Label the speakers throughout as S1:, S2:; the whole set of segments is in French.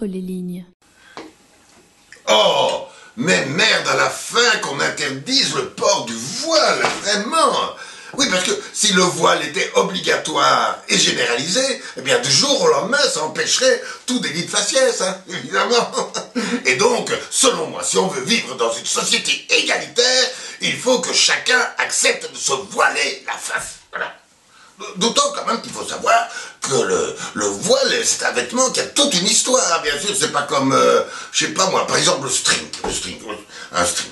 S1: entre les lignes.
S2: Oh, mais merde à la fin qu'on interdise le port du voile, vraiment. Oui, parce que si le voile était obligatoire et généralisé, eh bien, du jour au lendemain, ça empêcherait tout délit de faciès, hein, évidemment. Et donc, selon moi, si on veut vivre dans une société égalitaire, il faut que chacun accepte de se voiler la face. Voilà. D'autant quand même qu'il faut savoir que le voile, c'est un vêtement qui a toute une histoire, bien sûr, c'est pas comme, je sais pas moi, par exemple le string, un string,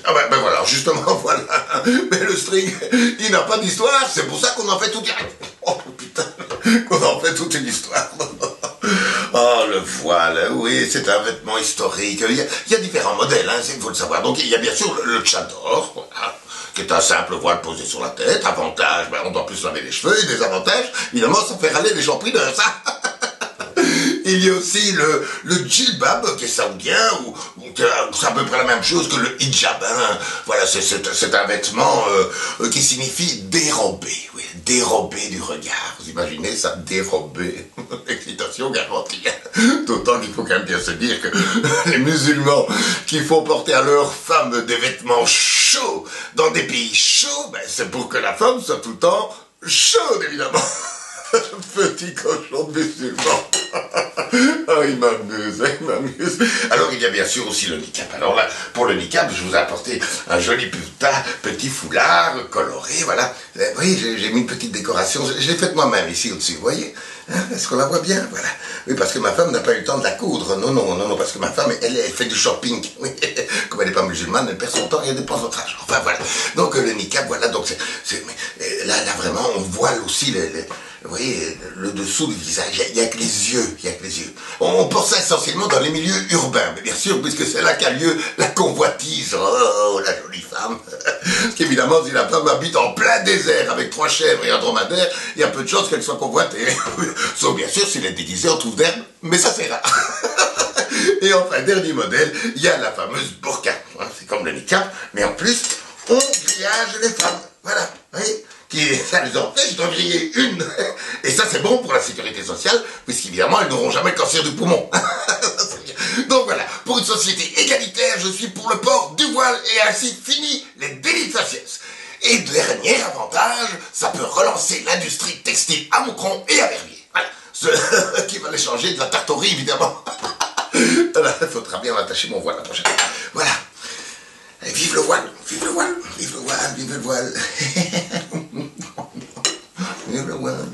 S2: ah ben voilà, justement, voilà, mais le string, il n'a pas d'histoire, c'est pour ça qu'on en fait tout direct, oh putain, qu'on en fait toute une histoire. Oh, le voile, oui, c'est un vêtement historique, il y a différents modèles, hein, il faut le savoir, donc il y a bien sûr le tchador, voilà, qui est un simple voile posé sur la tête. Avantage, ben, on doit plus laver les cheveux, et désavantage, évidemment, ça fait râler les gens prideurs, ça. Il y a aussi le djilbab, qui est saoudien, ou c'est à peu près la même chose que le hijab, hein. Voilà, c'est un vêtement qui signifie dérobé, oui, dérobé du regard. Vous imaginez ça, dérobé, excitation garantie. D'autant qu'il faut quand même bien se dire que les musulmans qui font porter à leurs femmes des vêtements chauds dans des pays chauds, ben, c'est pour que la femme soit tout le temps chaude, évidemment. Petit cochon musulman. Oh, il m'amuse, il m'amuse. Alors, il y a bien sûr aussi le niqab. Alors là, pour le niqab, je vous ai apporté un joli petit foulard coloré, voilà. Oui, j'ai mis une petite décoration. Je l'ai faite moi-même ici au-dessus, vous voyez, hein, est-ce qu'on la voit bien? Voilà. Oui, parce que ma femme n'a pas eu le temps de la coudre. Non, parce que ma femme, elle fait du shopping. Oui. Comme elle n'est pas musulmane, elle perd son temps et elle dépense notre argent. Enfin, voilà. Donc, le niqab, voilà, donc là, vraiment, on voile aussi vous voyez, le dessous du visage, il n'y a que les yeux, On porte ça essentiellement dans les milieux urbains, mais bien sûr, puisque c'est là qu'a lieu la convoitise. Oh, la jolie femme. Parce qu'évidemment, si la femme habite en plein désert avec 3 chèvres et un dromadaire, il y a peu de chances qu'elle soit convoitée. Sauf bien sûr s'il est déguisé en touffe d'herbe, mais ça c'est rare. Et enfin, dernier modèle, il y a la fameuse burqa. C'est comme le niqab, mais en plus, on grillage les femmes. Voilà, vous voyez, ça les empêche d'en griller une. Et ça, c'est bon pour la sécurité sociale, puisqu'évidemment, elles n'auront jamais le cancer du poumon. Donc voilà, pour une société égalitaire, je suis pour le port du voile et ainsi fini les délits de faciès. Et dernier avantage, ça peut relancer l'industrie textile à Moucron et à Verviers. Voilà, ce qui va les changer de la tartorie, évidemment. Voilà, il faudra bien attacher mon voile la prochaine fois. Voilà. Et vive le voile, vive le voile, vive le voile, vive le voile. Vive le voile.